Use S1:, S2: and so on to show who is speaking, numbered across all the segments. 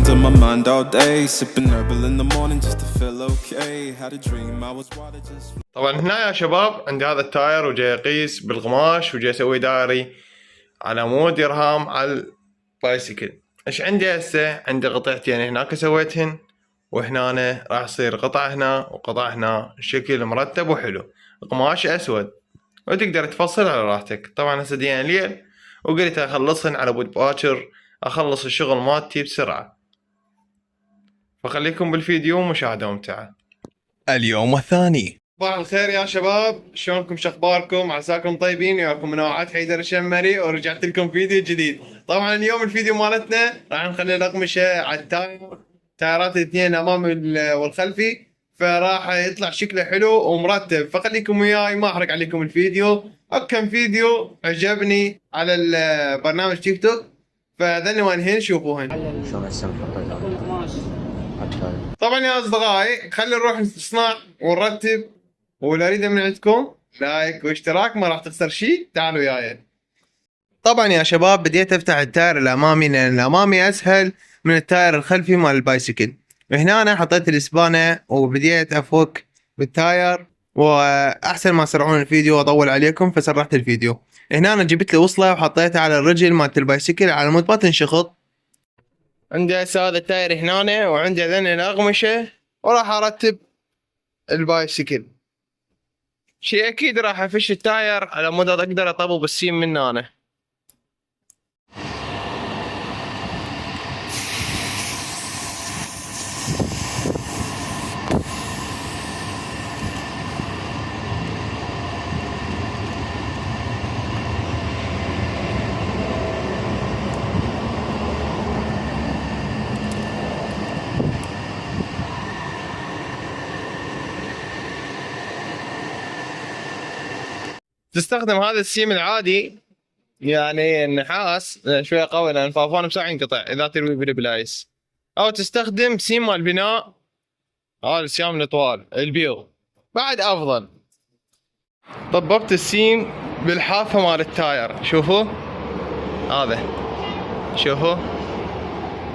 S1: on my mind all day, sipping herbal in the morning just to feel okay. Had a dream I was water just.
S2: طبعا هنا يا شباب عندي هذا التاير وجاي اقيس بالقماش وجاي اسوي دائري على مود يرهام على البايسكل. ايش عندي هسه؟ عندي قطعتين هناك سويتهن، وهنا أنا راح يصير قطعة هنا وقطعة هنا، الشكل مرتب وحلو. قماش اسود وتقدر تفصل على راحتك. طبعا هسه ديان ليل وقلت اخلصهن على بود باكر، اخلص الشغل مالتي بسرعة. فخليكم بالفيديو مشاهدة ممتعة.
S3: اليوم الثاني.
S2: صباح الخير يا شباب، شلونكم؟ شخباركم؟ عساكم طيبين. وياكم منوعات حيدر الشمري، ورجعت لكم فيديو جديد. طبعا اليوم الفيديو مالتنا راح نخلي الأقمشة على التايرات الاثنين الامامي والخلفي، فراح يطلع شكله حلو ومرتب. فخليكم وياي ما احرق عليكم الفيديو. كم فيديو عجبني على البرنامج تيك توك، فذني وانهن شوفوهن. طبعا يا اصدقائي خلي نروح نصنع ونرتب، ولا اريد من عندكم لايك واشتراك، ما راح تخسر شيء. تعالوا وياي. طبعا يا شباب بديت افتح التاير الامامي، لان الامامي اسهل من التاير الخلفي مال البايسكل. هنا انا حطيت الاسبانه وبديت افك بالتاير، واحسن ما سرعون الفيديو واطول عليكم فسرعت الفيديو. هنا انا جبت لي وصله وحطيتها على الرجل مالت البايسكل على مود ما تنشخط. عندي هسه هذا التاير هنا، وعندي هذين الاقمشه، وراح ارتب البايسكل. شيء اكيد راح افش التاير على مود اقدر اطبب السيم من هنا. تستخدم هذا السيم العادي، يعني النحاس شويه قوي لان الفافون بسرعه ينقطع اذا تروي بالبلايس، او تستخدم سيم مال البناء، هذا السيام الطوال البيض بعد افضل. طببت السيم بالحافه مال التاير، شوفوا هذا، شوفوا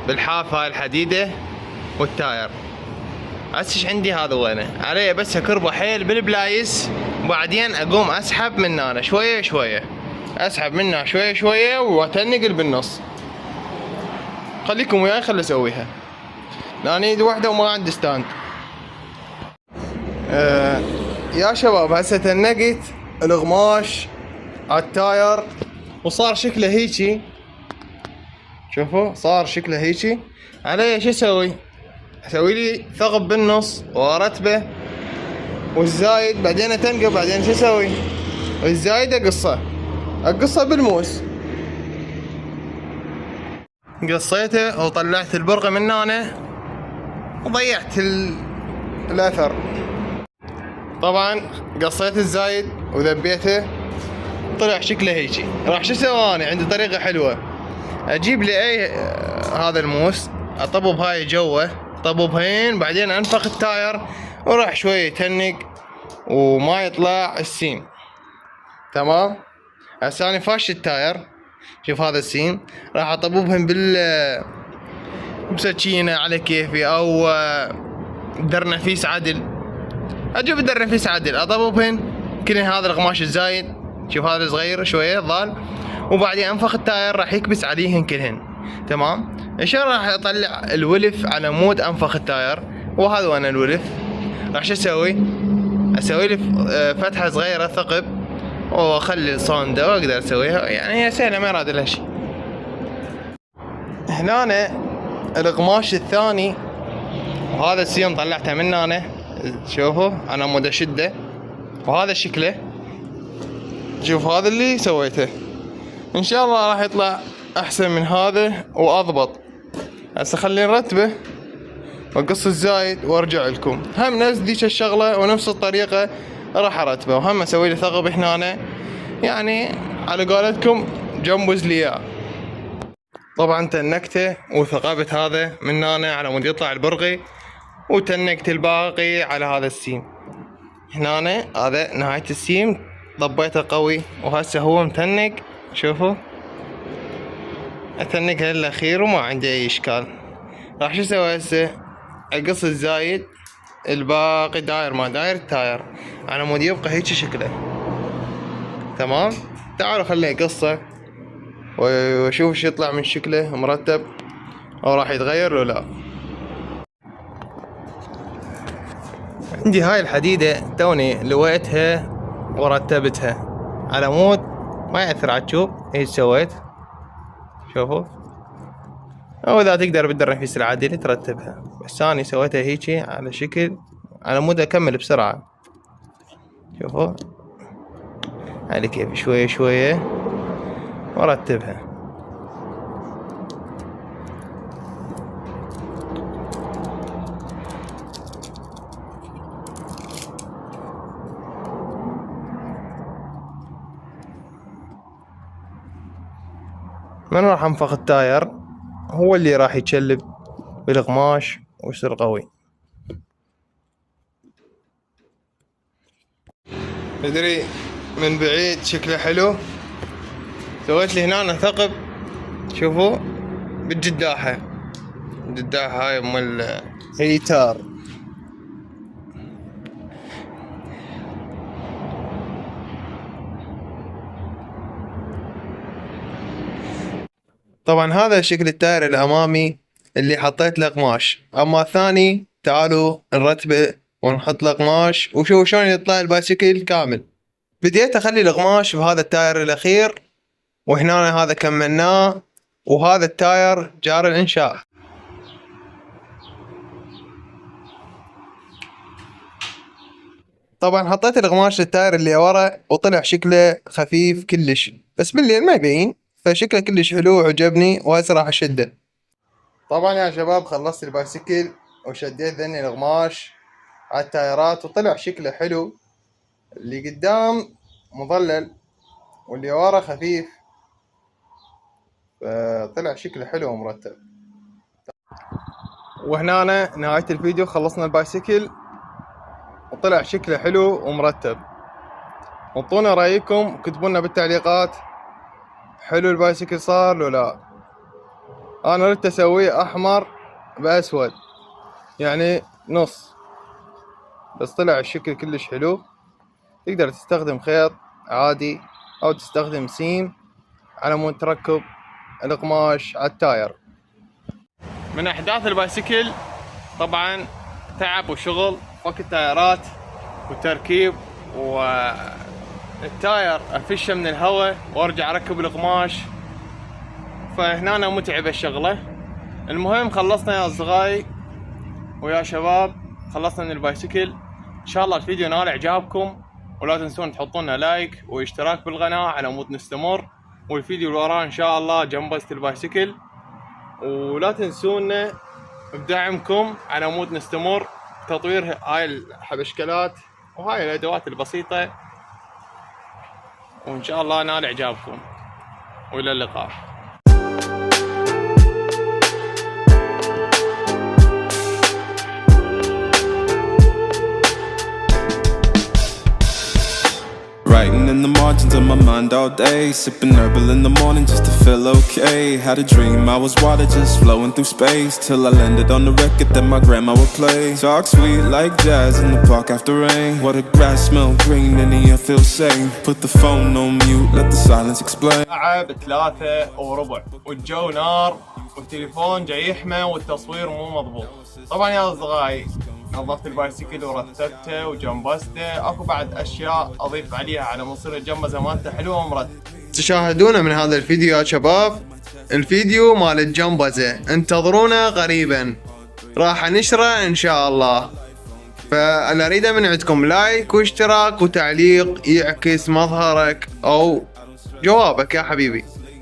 S2: بالحافه هاي الحديده والتاير. هسه عندي هذا وينه عليه، بس اكربه حيل بالبلايس، وبعدين اقوم اسحب من هنا شويه شويه، اسحب منها شويه شويه واتنقل بالنص. خليكم وياي خلي اسويها، لاني ايد واحده وما عندي ستاند. يا شباب هسه تنقت القماش على التاير وصار شكله هيجي، شوفوا صار شكله هيجي. علي شو اسوي؟ اسوي لي ثقب بالنص وارتبه، والزايد بعدين اتنقب. بعدين شو اسوي؟ الزايد اقصه بالموس. قصيته وطلعت البرغي من هنا وضيعت الاثر. طبعا قصيت الزايد وذبيته طلع شكله هيجي. راح شو اسوي انا؟ عندي طريقه حلوه، اجيب لي اي هذا الموس اطبب هاي جوه، طببهين بعدين انفخ التاير وراح شويه يتنق وما يطلع السيم. تمام. هسه انا فاش التاير، شوف هذا السيم راح اطببهم بسكينه على كيفي، او درنفيس عدل. اجيب الدرنفيس عدل اطببهن كلهن هذا القماش الزايد، شوف هذا الصغير شويه ضال، وبعدين انفخ التاير راح يكبس عليهن كلهن. تمام. عشان راح اطلع الولف على مود انفخ التاير، وهذا وانا الولف راح شو اسوي؟ اسوي لي فتحه صغيره ثقب واخلي الصونده واقدر اسويها. يعني هي سهله ما يراد لها شيء. هنا القماش الثاني وهذا السيم طلعته من هنا، شوفوا انا مود اشده وهذا شكله. شوف هذا اللي سويته، ان شاء الله راح يطلع احسن من هذا واضبط. هسه خلينا نرتبه واقص الزايد وارجع لكم. هم نفس ذيك الشغله ونفس الطريقه راح ارتبه، وهم اسوي لي ثقب هنا، يعني على قولتكم جنبز لي اياه. طبعا تنكته وثقبت هذا من هنا على مود يطلع البرغي، وتنكت الباقي على هذا السيم. هنا هذا نهايه السيم ضبيته قوي، وهسه هو متنك. شوفوا اتنك للاخير وما عندي اي اشكال. راح شو اسوي هسه؟ اقص الزايد الباقي داير ما داير التاير على مود يبقى هيك شكله. تمام. تعالوا خليه قصه واشوف شو يطلع من شكله مرتب او راح يتغير ولا لا. عندي هاي الحديدة توني لويتها ورتبتها على مود ما يأثر على التشوب. هيك سويت، شوفوا. او اذا تقدر بالدرنفيس العادي ترتبها، بس اني سويتها هيجي على شكل على مود اكمل بسرعة. شوفوا على كيف شوية شوية وارتبها. من راح انفخ التاير هو اللي راح يتشلب بالقماش ويصير قوي. تدري من بعيد شكله حلو. سويت لي هنا ثقب، شوفوا بالجداحة. الجداحة هاي مال هيتار. طبعا هذا شكل التاير الامامي اللي حطيت له قماش. اما الثاني تعالوا نرتبه ونحط له قماش وشوفوا شلون يطلع البايسكل كامل. بديت اخلي القماش بهذا التاير الاخير، وهنا هذا كملناه، وهذا التاير جار الانشاء. طبعا حطيت القماش للتاير اللي ورا وطلع شكله خفيف كلش، بس بالليل ما يبين، فشكله كلش حلو وعجبني وهسه راح اشده. طبعا يا شباب خلصت البايسكل وشديت ذني القماش على التايرات وطلع شكله حلو. اللي قدام مظلل واللي ورا خفيف، فطلع شكله حلو ومرتب. وهنا نهاية الفيديو، خلصنا البايسكل وطلع شكله حلو ومرتب. انطونا رايكم، كتبوا لنا بالتعليقات حلو البايسكل صار لو لا. انا ردت اسويه احمر باسود يعني نص، بس طلع الشكل كلش حلو. تقدر تستخدم خيط عادي او تستخدم سيم على مود تركب القماش على التاير. من احداث البايسكل طبعا تعب وشغل، فك التايرات والتركيب والتاير افشه من الهواء وارجع اركب القماش، فهنا متعبة الشغلة. المهم خلصنا يا اصدقائي ويا شباب، خلصنا من البايسكل. ان شاء الله الفيديو نال اعجابكم، ولا تنسون تحطون لنا لايك واشتراك بالقناة على مود نستمر. والفيديو اللي وراه ان شاء الله جنبزة البايسكل، ولا تنسونا بدعمكم على مود نستمر تطوير هاي الحبشكلات وهاي الادوات البسيطة، وان شاء الله نال اعجابكم. والى اللقاء.
S1: Writing in the margins of my mind all day, sipping herbal in the morning just to feel okay. Had a dream I was water just flowing through space, till I landed on the record that my grandma would play. Talk sweet like jazz in the park after rain. What the grass smell green and the air feels sane. Put the phone on mute, let the silence explain.
S2: ساعة ب3:15 والجو نار والتليفون جاي يحمى والتصوير مو مضبوط. طبعا يا اصدقائي نظفت البايسكل ورتبته وجنبزته، اكو بعد اشياء اضيف عليها على مصير الجنبزه مالته حلوه ومرتب. تشاهدونا من هذا الفيديو يا شباب، الفيديو مال الجنبزه انتظرونا قريبا، راح نشره ان شاء الله. فانا اريد من عندكم لايك واشتراك وتعليق يعكس مظهرك او جوابك يا حبيبي.